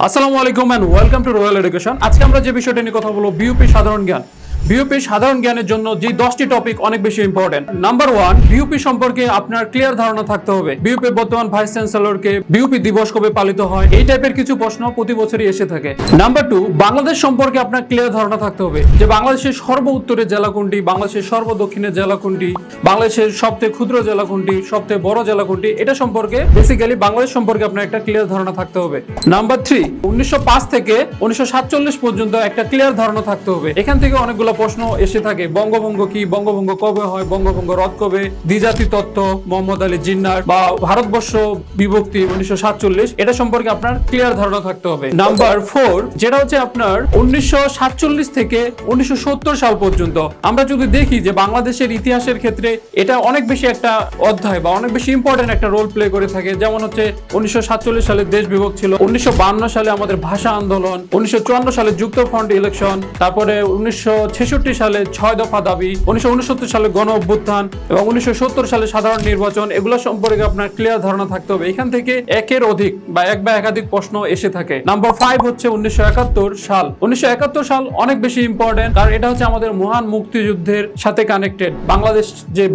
আসসালামু আলাইকুম and welcome to Royal Education. আজকে আমরা যে বিষয়টা নিয়ে কথা বলবো বিউপি সাধারণ জ্ঞান। বিউপি সাধারণ জ্ঞানের জন্য যে 10টি টপিক অনেক বেশি ইম্পর্টেন্ট। নাম্বার 1, বিউপি সম্পর্কে আপনার ক্লিয়ার ধারণা থাকতে হবে। বিউপি বর্তমান ভাইস চ্যান্সেলরকে বিউপি দিবস কবে পালিত হয়, এই টাইপের কিছু প্রশ্ন প্রতি বছরই এসে থাকে। নাম্বার 2, বাংলাদেশ সম্পর্কে আপনার ক্লিয়ার ধারণা থাকতে হবে যে বাংলাদেশের সর্ব উত্তরের জেলা কোনটি, বাংলাদেশের সর্ব দক্ষিণের জেলা কোনটি, বাংলাদেশের সবচেয়ে ক্ষুদ্র জেলা কোনটি, সবচেয়ে বড় জেলা কোনটি, এটা সম্পর্কে বেসিক্যালি বাংলাদেশ সম্পর্কে আপনার একটা ক্লিয়ার ধারণা থাকতে হবে। নাম্বার 3, 1905 থেকে 1947 পর্যন্ত একটা ক্লিয়ার ধারণা থাকতে হবে। এখান থেকে অনেকগুলো প্রশ্ন এসে থাকে। বঙ্গভঙ্গ কি, বঙ্গভঙ্গ কবে হয়, বঙ্গভঙ্গ রদ কবে, দ্বিজাতি তত্ত্ব, মোহাম্মদ আলী জিন্নাহ বা ভারতবর্ষ বিভক্তি 1947, এটা সম্পর্কে আপনার ক্লিয়ার ধারণা থাকতে হবে। নাম্বার 4, যেটা হচ্ছে আপনার 1947 থেকে 1970 সাল পর্যন্ত আমরা যদি দেখি যে বাংলাদেশের ইতিহাসের ক্ষেত্রে এটা অনেক বেশি একটা অধ্যায় বা অনেক বেশি ইম্পর্টেন্ট একটা রোল প্লে করে থাকে। যেমন হচ্ছে 1947 সালে দেশ বিভক্ত ছিল, 1952 সালে আমাদের ভাষা আন্দোলন, 1954 সালে যুক্ত ফ্রন্ট ইলেকশন, তারপরে 1966 সালে 6 দফা দাবি, 1969 সালে গণ অভ্যুত্থান এবং 1970 সালে সাধারণ নির্বাচন, এগুলো সম্পর্কে আপনার ক্লিয়ার ধারণা থাকতে হবে। এখান থেকে একের অধিক বা এক বা একাধিক প্রশ্ন এসে থাকে। নাম্বার 5 হচ্ছে 1971 সাল। 1971 সাল অনেক বেশি ইম্পর্টেন্ট, কারণ এটা হচ্ছে আমাদের মহান মুক্তিযুদ্ধের সাথে কানেক্টেড।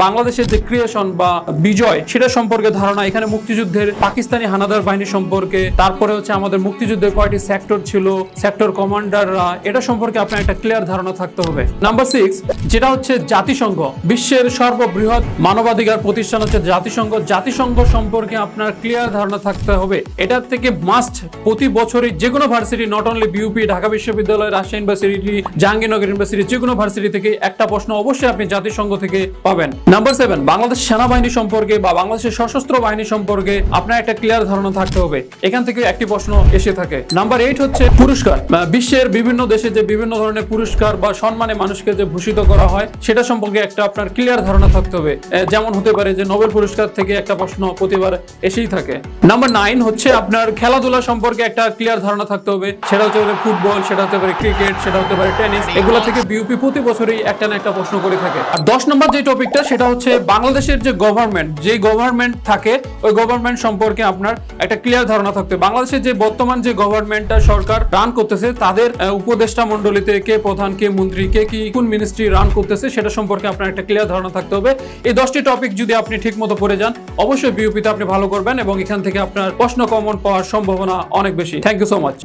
বাংলাদেশের যে ক্রিয়েশন বা বিজয়, সেটা সম্পর্কে ধারণা। এখানে মুক্তিযুদ্ধের পাকিস্তানি হানাদার বাহিনী সম্পর্কে, তারপরে হচ্ছে আমাদের মুক্তিযুদ্ধের কয়টি সেক্টর ছিল, সেক্টর কমান্ডাররা, এটা সম্পর্কে আপনার একটা ক্লিয়ার ধারণা থাকতে হবে। নাম্বার 6, যেটা হচ্ছে জাতিসংঘ, বিশ্বের সর্ববৃহৎ মানবাধিকার প্রতিষ্ঠান হচ্ছে জাতিসংঘ। জাতিসংঘ সম্পর্কে আপনার ক্লিয়ার ধারণা থাকতে হবে। এটার থেকে মাস্ট প্রতি বছরই যে কোনো varsity, not only BUP, Dhaka বিশ্ববিদ্যালয়, রাজশাহী ইউনিভার্সিটি, জাহাঙ্গীরনগর ইউনিভার্সিটি, যে কোনো ভার্সিটি থেকে একটা প্রশ্ন অবশ্যই আপনি জাতিসংঘ থেকে পাবেন। নাম্বার 7, বাংলাদেশ সেনাবাহিনী সম্পর্কে বা বাংলাদেশের সশস্ত্র বাহিনী সম্পর্কে আপনার একটা ক্লিয়ার ধারণা থাকতে হবে। এখান থেকে একটি প্রশ্ন এসে থাকে। নাম্বার 8 হচ্ছে পুরস্কার। বিশ্বের বিভিন্ন দেশে যে বিভিন্ন ধরনের পুরস্কার বা সম্মানে মানুষকে যে ভূষিত করা হয়, সেটা সম্পর্কে একটা আপনার ক্লিয়ার ধারণা থাকতে হবে। যেমন হতে পারে যে নোবেল পুরস্কার থেকে একটা প্রশ্ন প্রতিবার এসেই থাকে। নাম্বার 9 হচ্ছে আপনার খেলাধুলা সম্পর্কে একটা ক্লিয়ার ধারণা থাকতে হবে। সেটা হতে পারে ফুটবল, সেটা হতে পারে ক্রিকেট, সেটা হতে পারে টেনিস, এগুলো থেকে বিউপি প্রতি বছরই একটা না একটা প্রশ্ন করে থাকে। আর 10 নম্বর যে টপিকটা, সেটা হচ্ছে বাংলাদেশের যে গভর্নমেন্ট, যে গভর্নমেন্ট থাকে, ওই গভর্নমেন্ট সম্পর্কে আপনার একটা ক্লিয়ার ধারণা থাকতে হবে। বাংলাদেশের যে বর্তমান যে গভর্নমেন্টটা সরকার রান করতেছে, তাদের উপদেষ্টা মণ্ডলীতে কে প্রধান, কে মন্ত্রী, কে কি কোন মিনিস্ট্রি রান করতেছে, সেটা সম্পর্কে আপনার একটা ক্লিয়ার ধারণা থাকতে হবে। এই 10টি টপিক যদি আপনি ঠিক মতো পড়ে যান, অবশ্যই বিউপিতে আপনি ভালো করবেন এবং এখান থেকে আপনার প্রশ্ন কমন পাওয়ার সম্ভাবনা অনেক বেশি। Thank you so much.